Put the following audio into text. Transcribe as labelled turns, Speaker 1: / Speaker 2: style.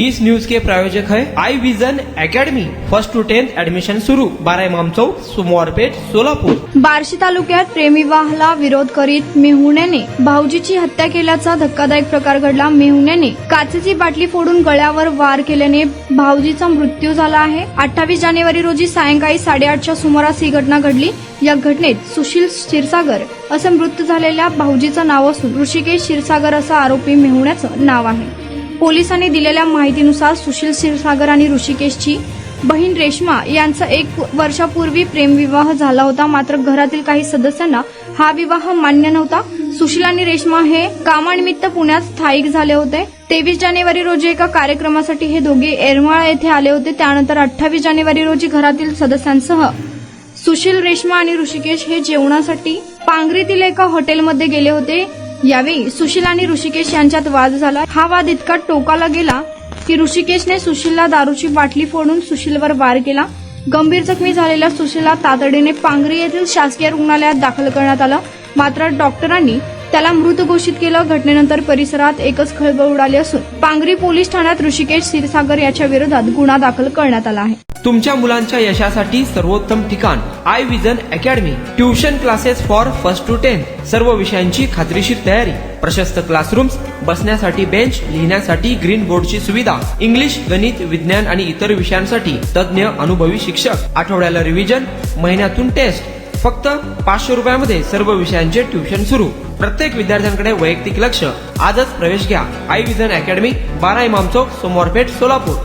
Speaker 1: इस news के प्रायोजक है I vision academy. 1st to 10th admission शुरू। 12 इमाम चौक, सोमवारपेठ, सोलापूर।
Speaker 2: बार्शी तालुक्यात प्रेमविवाहाला विरोध करीत मेहुण्याने भाऊजीची हत्या केल्याचा धक्कादायक प्रकार घडला। मेहुण्याने काचेची बाटली फोडून गळ्यावर वार केल्याने भाऊजीचा मृत्यू झाला आहे। 28 जानेवारी रोजी सायंकाळी 8:30च्या सुमारास ही घटना घडली। या घटनेत सुशील क्षीरसागर असं मृत झालेल्या भाऊजीचं नाव असून ऋषिकेश क्षीरसागर असं आरोपी मेहुण्याचं नाव आहे। पोलिसांनी दिलेल्या माहितीनुसार सुशील क्षीरसागर आणि ऋषिकेशची बहीण रेश्मा यांचा 1 वर्षापूर्वी प्रेमविवाह झाला होता, मात्र घरातील काही सदस्यांना हा विवाह मान्य नव्हता। सुशील आणि रेश्मा हे कामानिमित्त पुण्यात स्थायिक झाले होते। 23 जानेवारी रोजी एका कार्यक्रमासाठी हे दोघे येरमाळा येथे आले होते। त्यानंतर 28 जानेवारी रोजी घरातील सदस्यांसह सुशील, रेश्मा आणि ऋषिकेश हे जेवणासाठी पांगरीतील एका हॉटेलमध्ये गेले होते। यावेळी सुशील आणि ऋषिकेश यांच्यात वाद झाला। हा वाद इतका टोकाला गेला की ऋषिकेशने सुशीलला दारूची बाटली फोडून सुशीलवर वार केला। गंभीर जखमी झालेल्या सुशीलला तातडीने पांगरी येथील शासकीय रुग्णालयात दाखल करण्यात आलं, मात्र डॉक्टरांनी त्याला मृत घोषित केलं। घटनेनंतर परिसरात एकच खळबळ उडाली असून पांगरी पोलीस ठाण्यात ऋषिकेश क्षीरसागर याच्या विरोधात गुन्हा दाखल करण्यात आला आहे।
Speaker 1: तुमच्या मुलांच्या यशासाठी सर्वोत्तम ठिकाण I vision academy. Tuition classes for 1st to 10th, सर्व विषयांची खात्रीशीर तयारी, प्रशस्त क्लासरूम्स, बसण्यासाठी बेंच, लिहिण्यासाठी ग्रीन बोर्डची सुविधा, इंग्लिश, गणित, विज्ञान आणि इतर विषयांसाठी तज्ञ अनुभवी शिक्षक, आठवड्याला रिव्हिजन, महिन्यातून टेस्ट। फक्त 500 रुपयामध्ये सर्व विषयांचे ट्युशन सुरू। प्रत्येक विद्यार्थ्यांकडे वैयक्तिक लक्ष। आजच प्रवेश घ्या आई विजन अकॅडमी, 12 इमाम चौक, सोमवारपेठ, सोलापूर।